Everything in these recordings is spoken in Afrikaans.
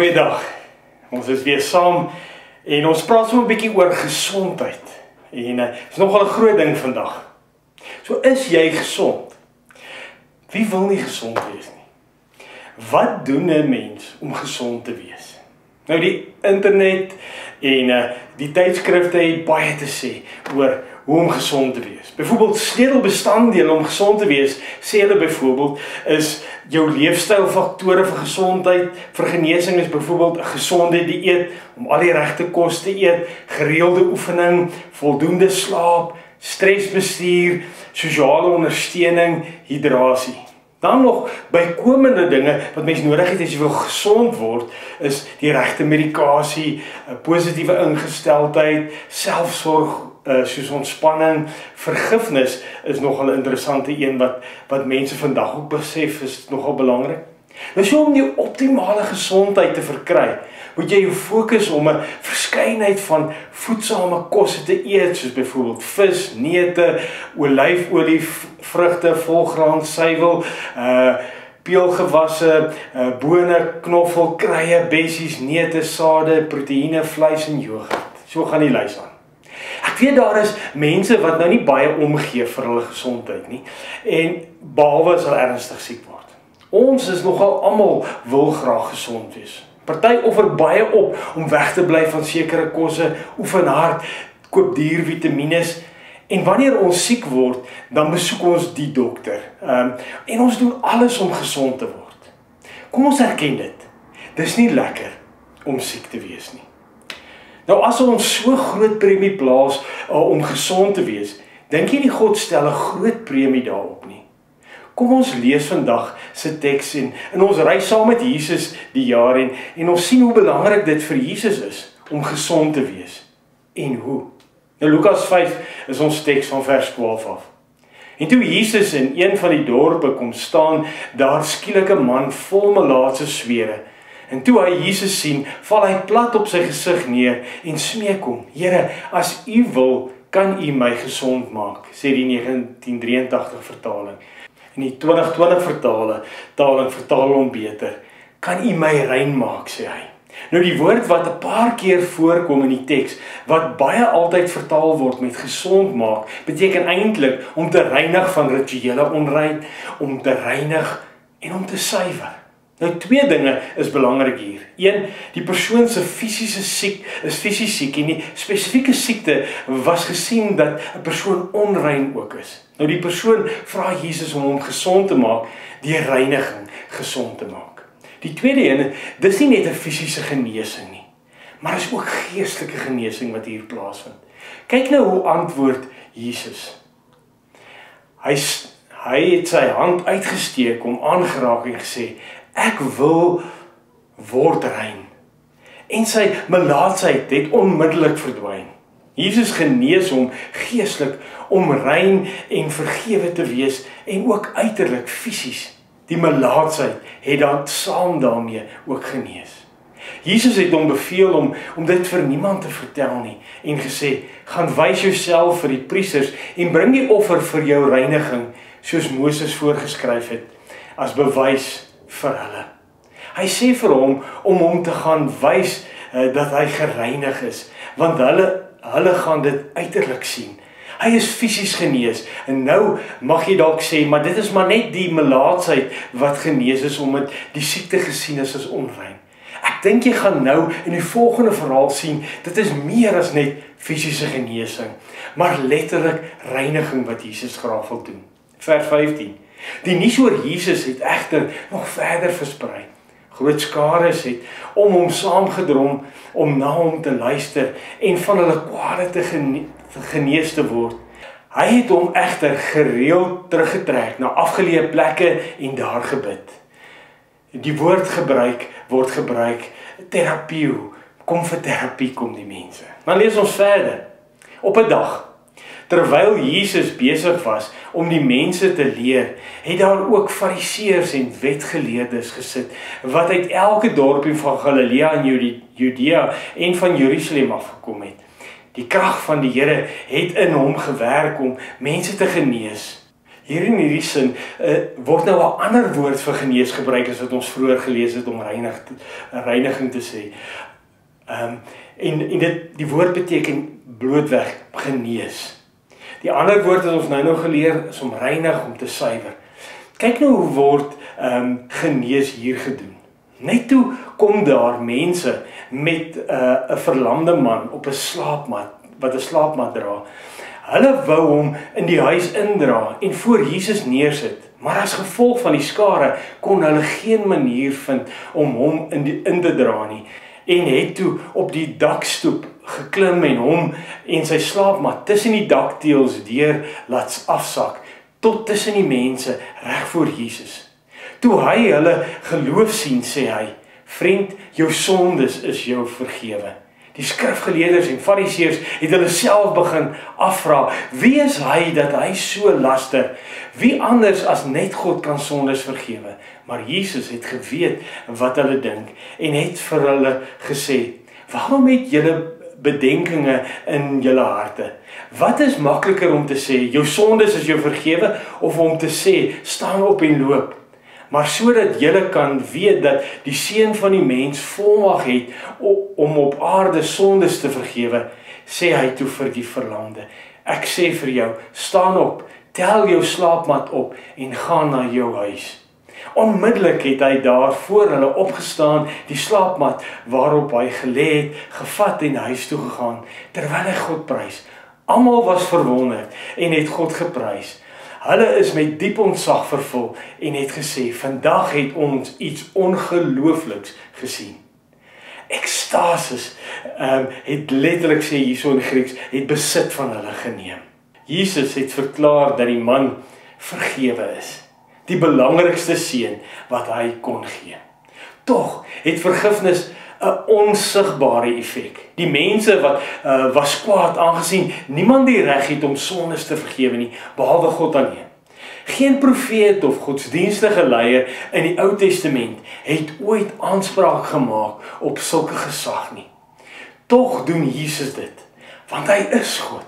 Goeiedag, ons is weer saam en ons praat so 'n bietjie oor gesondheid. En is nogal 'n groot ding vandag. So is jy gesond? Wie wil nie gesond wees nie? Wat doen 'n mens om gesond te wees? Nou die internet en die tydskrifte het baie te sê oor hoe om gezond te wees. Byvoorbeeld sleutelbestanddele om gezond te wees, sê hulle byvoorbeeld, is jou leefstylfaktore vir gesondheid. Vir genesing is byvoorbeeld 'n gesonde dieet, om al die regte kos te eet, gereelde oefening, voldoende slaap, stresbestuur, sosiale ondersteuning, hidrasie. Dan nog bykomende dinge wat mens nodig het as jy wil gesond word, is die regte medikasie, 'n positiewe ingesteldheid, selfsorg, soos ontspanning, vergifnis is nogal 'n interessante een wat mense vandag ook besef is nogal belangrik. Nou so om die optimale gesondheid te verkry, moet jy jou fokus om 'n verskeidenheid van voedsame kosse te eet, soos byvoorbeeld vis, neute, olyfolie, vrugte, volgraan, suiwel, peulgewasse, bone, knoffel, kruie, bessies, neute, sade, proteïene, vleis en yoghurt. So gaan die lys aan. Ek weet daar is mense wat nou nie baie omgee vir hulle gesondheid nie, en behalwe as hulle ernstig siek word. Ons is nogal almal wil graag gesond wees. Party offer baie op om weg te bly van sekere kosse, oefen hard, koop duur vitamiene, en wanneer ons siek word, dan besoek ons die dokter. En ons doen alles om gesond te word. Kom ons erken dit. Dis nie lekker om siek te wees nie. Nou as ons so groot premie plaas om gesond te wees, dink jy nie God stel 'n groot premie daarop nie? Kom ons lees vandag se teks en ons ry saam met Jesus die jaar en ons sien hoe belangrik dit vir Jesus is om gesond te wees. En hoe? Nou Lukas 5 is ons teks van vers 12 af. En toe Jesus in een van die dorpe kom staan, daar skielik 'n man vol melaatse swere. En toe hy Jesus sien, val hy plat op sy gesig neer en smeek hom: Here, as u wil, kan u my gesond maak, sê die 1983 vertaling. En die 2020 vertaling vertaal hom beter: kan u my rein maak, sê hy. Nou die woord wat 'n paar keer voorkom in die teks, wat baie altyd vertaal word met gesond maak, beteken eintlik om te reinig van rituele onrein, om te reinig en om te suiwer. Nou twee dinge is belangrik hier. Een, die persoon se fisies siek en die spesifieke siekte was gesien dat 'n persoon onrein ook is. Nou die persoon vra Jesus om hom gesond te maak, deur reiniging gesond te maak. Die tweede een, dis nie net 'n fisiese genesing nie, maar is ook geestelike genesing wat hier plaasvind. Kyk nou hoe antwoord Jesus. Hy het sy hand uitgesteek om aangeraak en gesê: ek wil word rein. En sy melaatsheid het onmiddellik verdwyn. Jesus genees hom geestelik om rein en vergewe te wees en ook uiterlik fisies. Die melaatsheid het dan saam daarmee ook genees. Jesus het hom beveel om dit vir niemand te vertel nie en gesê: gaan wys jouself vir die priesters en bring die offer vir jou reiniging soos Moses voorgeskryf het as bewys vir hulle. Hy sê vir hom om hom te gaan wys dat hy gereinig is, want hulle gaan dit uiterlik sien. Hy is fisies genees, en nou mag jy dalk sê, maar dit is maar net die melaatsheid wat genees is, omdat die siekte gesien is as onrein. Ek dink jy gaan nou in die volgende verhaal sien, dit is meer as net fisiese genesing, maar letterlik reiniging wat Jesus graag wil doen. Vers 15. Die nuus oor Jesus het egter nog verder versprei. Groot skares het om hom saamgedrom om na hom te luister en van hulle kwade te genees te word. Hy het hom egter gereeld teruggetrek na afgeleë plekke en daar gebid. Die woord word gebruik terapie. Kom vir terapie kom die mense. Dan lees ons verder. Op 'n dag, terwyl Jesus besig was om die mense te leer, het daar ook fariseërs en wetgeleerdes gesit, wat uit elke dorpie van Galilea en Judea en van Jerusalem afgekom het. Die krag van die Here het in hom gewerk om mense te genees. Hier in hierdie sin word nou 'n ander woord vir genees gebruik as wat ons vroeër gelees het om reiniging te sê. En die woord beteken blootweg genees. Die ander woord wat ons nou geleer is om reinig, om te suiwer. Kyk nou hoe word genees hier gedoen. Net toe kom daar mense met 'n verlamde man op 'n slaapmat, wat 'n slaapmat dra. Hulle wou hom in die huis indra en voor Jesus neersit, maar as gevolg van die skare kon hulle geen manier vind om hom in te dra nie, en het toe op die dakstoep geklim en hom en sy slaapmat tussen die dakteëls deur laat afsak, tot tussen die mense reg voor Jesus. Toe hy hulle geloof sien, sê hy, vriend, jou sondes is jou vergewe. Die skrifgeleerders en fariseërs het hulle self begin afvra, wie is hy dat hy so laster? Wie anders as net God kan sondes vergewe? Maar Jesus het geweet wat hulle dink en het vir hulle gesê, waarom het julle bedenkinge in julle harte? Wat is makliker om te sê, jou sondes is jou vergewe, of om te sê, staan op en loop? Maar sodat julle kan weet dat die Seun van die mens volmag het om op aarde sondes te vergewe, sê hy toe vir die verlamde, ek sê vir jou, staan op, tel jou slaapmat op en gaan na jou huis. Onmiddellik het hy daar voor hulle opgestaan, die slaapmat waarop hy gelê het, gevat en huis toe gegaan, terwyl hy God prys. Almal was verwonderd en het God geprys. Hulle is met diep ontzag vervul en het gesê, vandag het ons iets ongeloofliks gesien. Ekstasis, het letterlik sê hierso in Grieks, het besit van hulle geneem. Jesus het verklaar dat die man vergewe is, die belangrikste seën wat hy kon gee. Tog het vergifnis 'n onsigbare effek. Die mense wat was kwaad aangesien niemand die reg het om sondes te vergewe nie, behalwe God alleen. Geen profeet of godsdienstige leier in die Ou Testament het ooit aanspraak gemaak op sulke gesag nie. Tog doen Jesus dit, want hy is God.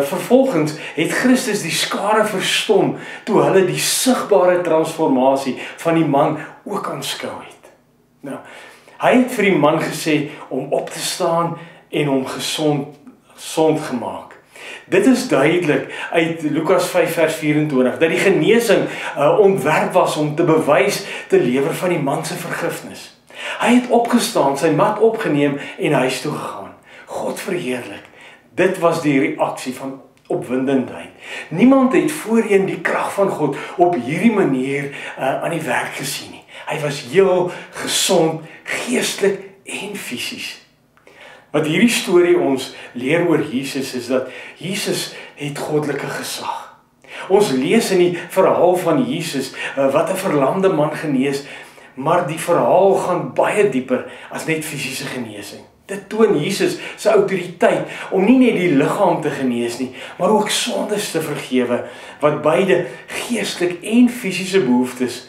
Vervolgens het Christus die skare verstom toe hulle die sigbare transformasie van die man ook aanskou het. Nou, hy het vir die man gesê om op te staan en hom gesond gemaak. Dit is duidelik uit Lukas 5 vers 24 dat die genesing ontwerp was om te bewys te lewer van die man se vergifnis. Hy het opgestaan, sy mat opgeneem en huis toe gegaan. God verheerlik. Dit was die reaksie van opwindendheid. Niemand het voorheen die krag van God op hierdie manier aan die werk gesien nie. Hy was heel gesond, geestelik en fisies. Wat hierdie storie ons leer oor Jesus is dat Jesus het goddelike gesag. Ons lees in die verhaal van Jesus wat 'n verlamde man genees, maar die verhaal gaan baie dieper as net fisiese genesing. Dit toon Jesus se autoriteit om nie net die liggaam te genees nie, maar ook sondes te vergewe, wat beide geestelik en fisiese behoeftes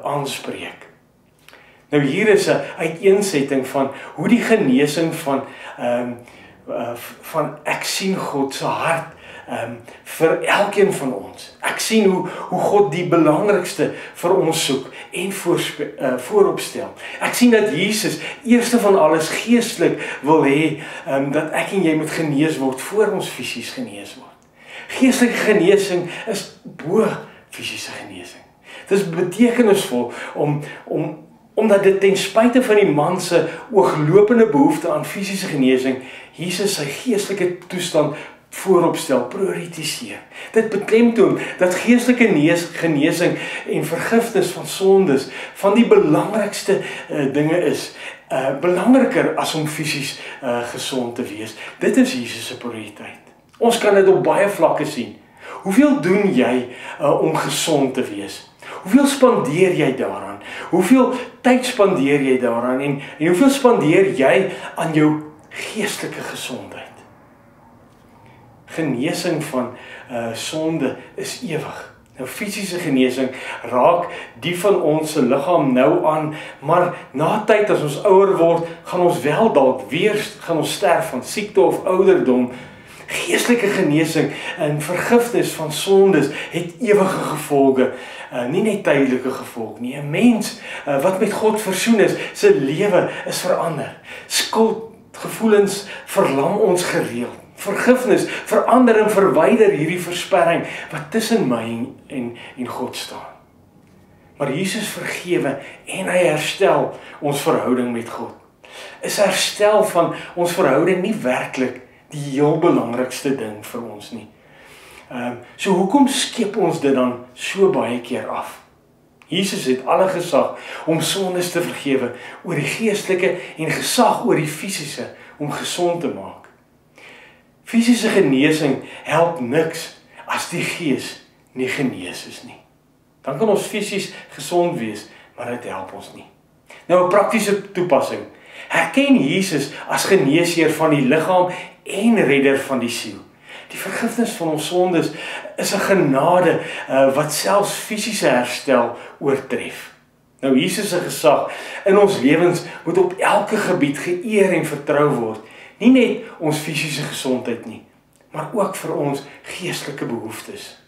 aanspreek. Nou hier is 'n uiteensetting van hoe die genesing van ek sien God se hart vir elkeen van ons. Ek sien hoe God die belangrikste vir ons soek en vooropstel. Ek sien dat Jesus eerste van alles geestelik wil hê dat ek en jy moet genees word voor ons fisies genees word. Geestelike genesing is bo fisiese genesing. Dit is betekenisvol omdat dit ten spyte van die man se ooglopende behoefte aan fisiese genesing, Jesus sy geestelike toestand vooropstel, prioritiseer. Dit beklemtoon dat geestelike genesing en vergifnis van sondes van die belangrikste dinge is, belangriker as om fisies gesond te wees. Dit is Jesus se prioriteit. Ons kan dit op baie vlakke sien. Hoeveel doen jy om gesond te wees? Hoeveel spandeer jy daaraan? Hoeveel tyd spandeer jy daaraan? En hoeveel spandeer jy aan jou geestelike gesondheid? Genesing van sonde is ewig. Nou fisiese genesing raak die van ons se liggaam nou aan, maar na tyd as ons ouer word, gaan ons wel dalk weer gaan ons sterf van siekte of ouderdom. Geestelike genesing en vergifnis van sondes het ewige gevolge, nie net tydelike gevolge nie. 'n Mens wat met God versoen is, sy lewe is verander. Skuldgevoelens verlam ons gereeld. Vergifnis verander en verwyder hierdie versperring wat tussen my en God staan. Maar Jesus vergewe en hy herstel ons verhouding met God. Is herstel van ons verhouding nie werklik die heel belangrikste ding vir ons nie? So hoekom skep ons dit dan so baie keer af? Jesus het alle gesag om sondes te vergewe oor die geestelike en gesag oor die fisiese om gesond te maak. Fisiese genesing help niks as die gees nie genees is nie. Dan kan ons fisies gesond wees, maar dit help ons nie. Nou 'n praktiese toepassing. Herken Jesus as geneesheer van die liggaam en redder van die siel. Die vergifnis van ons sondes is 'n genade wat selfs fisiese herstel oortref. Nou Jesus se gesag in ons lewens moet op elke gebied geëer en vertrou word. Nie net ons fisiese gesondheid nie, maar ook vir ons geestelike behoeftes.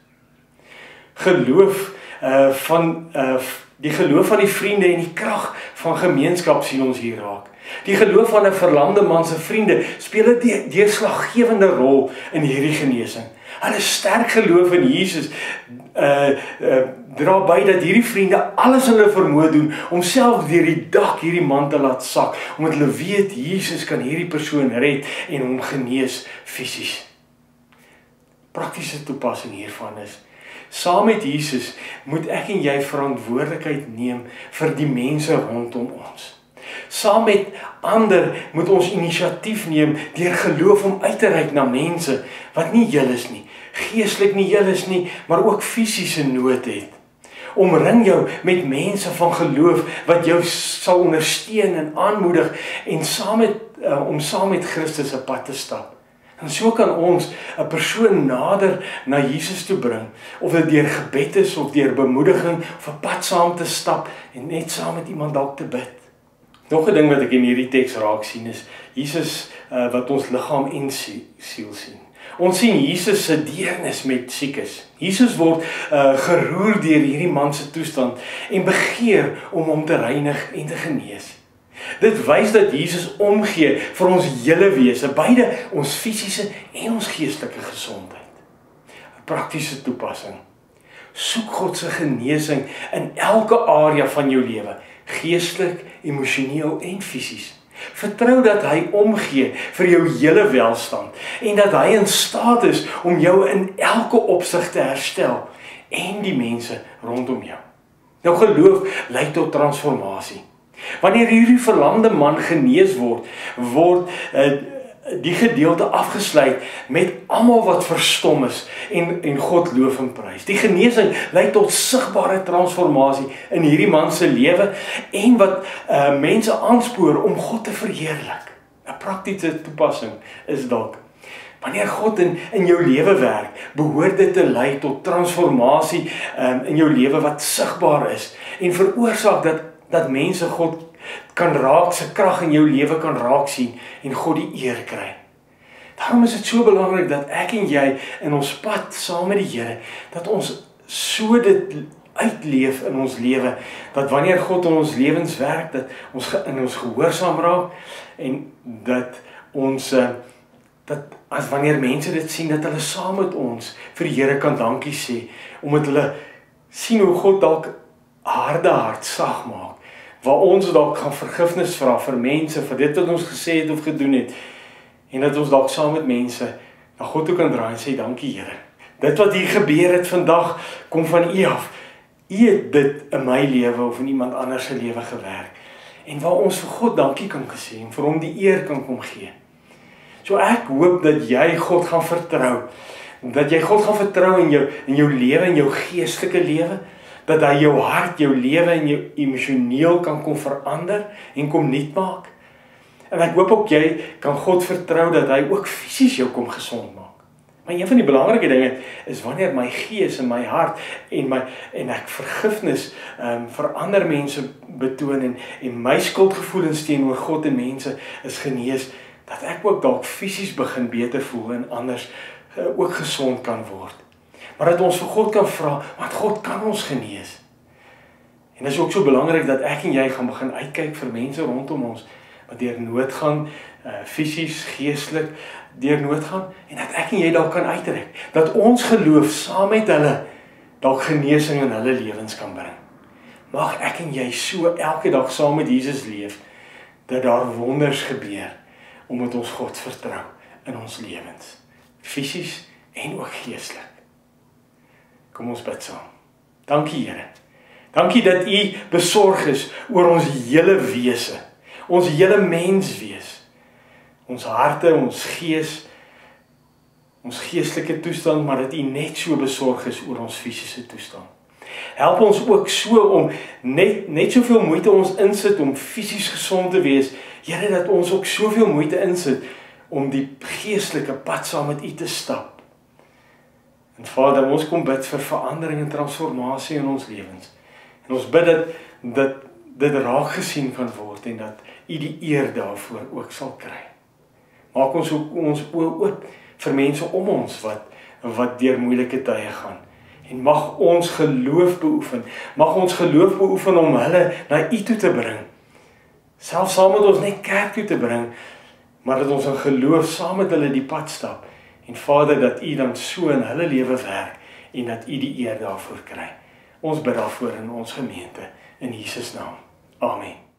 Die geloof van die vriende en die krag van gemeenskap sien ons hier raak. Die geloof van 'n verlamde man se vriende speel 'n deurslaggewende rol in hierdie genesing. Hulle sterk geloof in Jesus dra by dat hierdie vriende alles in hulle vermoë doen om self deur die dak hierdie man te laat sak, omdat hulle weet Jesus kan hierdie persoon red en hom genees fisies. Praktiese toepassing hiervan is, saam met Jesus moet ek en jy verantwoordelikheid neem vir die mense rondom ons. Saam met ander moet ons inisiatief neem deur geloof om uit te reik na mense wat nie heel is nie, geestelik nie heel is nie, maar ook fisiese nood het. Omring jou met mense van geloof wat jou sal ondersteun en aanmoedig en om saam met Christus 'n pad te stap. En so kan ons 'n persoon nader na Jesus toe bring, of dit deur gebed is of deur bemoediging of 'n pad saam te stap en net saam met iemand dalk te bid. Nog 'n ding wat ek in hierdie teks raak sien is Jesus wat ons liggaam en siel sien. Ons sien Jesus se deernis met siekes. Jesus word geroer deur hierdie man se toestand en begeer om hom te reinig en te genees. Dit wys dat Jesus omgee vir ons hele wese, beide ons fisiese en ons geestelike gesondheid. 'n Praktiese toepassing. Soek God se genesing in elke area van jou lewe, geestelik, emosioneel en fisies. Vertrou dat hy omgee vir jou hele welstand en dat hy in staat is om jou in elke opsig te herstel en die mense rondom jou. Nou geloof lei tot transformasie. Wanneer hierdie verlamde man genees word die gedeelte afgesluit met almal wat verstom is en God loof en prys. Die genesing lei tot sigbare transformasie in hierdie man se lewe en wat mense aanspoor om God te verheerlik. 'n Praktiese toepassing is dalk, wanneer God in jou lewe werk, behoort dit te lei tot transformasie in jou lewe wat sigbaar is en veroorsaak dat mense God kan raak, sy krag in jou lewe kan raak sien en God die eer kry. Daarom is dit so belangrik dat ek en jy in ons pad saam met die Here, dat ons so dit uitleef in ons lewe, dat wanneer God in ons lewens werk, dat ons in ons gehoorsaam raak en dat ons dat as wanneer mense dit sien, dat hulle saam met ons vir die Here kan dankie sê, omdat hulle sien hoe God dalk harde hart sag maak, waar ons dalk gaan vergifnis vra vir mense, vir dit wat ons gesê het of gedoen het, en dat ons dalk saam met mense na God toe kan draai en sê, dankie Here. Dit wat hier gebeur het vandag, kom van U af. U het dit in my lewe of in iemand anders se lewe gewerk. En waar ons vir God dankie kan sê en vir hom die eer kan kom gee. So ek hoop dat jy God gaan vertrou. Dat jy God gaan vertrou in jou lewe, in jou geestelike lewe, dat hy jou hart, jou lewe en jou emosioneel kan kom verander en kom nuut maak. En ek hoop ook jy kan God vertrou dat hy ook fisies jou kom gesond maak. Maar een van die belangrike dinge is wanneer my gees en my hart en ek vergifnis vir ander mense betoon en my skuldgevoelens teenoor God en mense is genees, dat ek ook dalk fisies begin beter voel en anders ook gesond kan word. Maar dat ons vir God kan vra, want God kan ons genees. En dit is ook so belangrik dat ek en jy gaan begin uitkyk vir mense rondom ons wat deur nood gaan, fisies, geestelik deur nood gaan, en dat ek en jy dalk kan uitreik, dat ons geloof saam met hulle dalk genesing in hulle lewens kan bring. Mag ek en jy so elke dag saam met Jesus leef, dat daar wonders gebeur, omdat ons God vertrou in ons lewens, fisies en ook geestelik. Kom ons bid saam. Dankie Here. Dankie dat U besorg is oor ons hele wese, ons hele menswees, ons harte, ons gees, ons geestelike toestand, maar dat U net so besorg is oor ons fisiese toestand. Help ons ook so om net soveel moeite ons insit om fisies gesond te wees, Here, dat ons ook soveel moeite insit om die geestelike pad saam met U te stap. En Vader, ons kom bid vir verandering en transformasie in ons lewens. En ons bid dat dit raak gesien kan word en dat U die eer daarvoor ook sal kry. Maak ons ook ons oë oop vir mense om ons wat deur moeilike tye gaan. En mag ons geloof beoefen. Mag ons geloof beoefen om hulle na U toe te bring. Selfs saam met ons net kerk toe te bring, maar dat ons in geloof saam met hulle die pad stap. En Vader, dat U dan so in hulle lewe werk en dat U die eer daarvoor kry. Ons bid daarvoor in ons gemeente, in Jesus naam. Amen.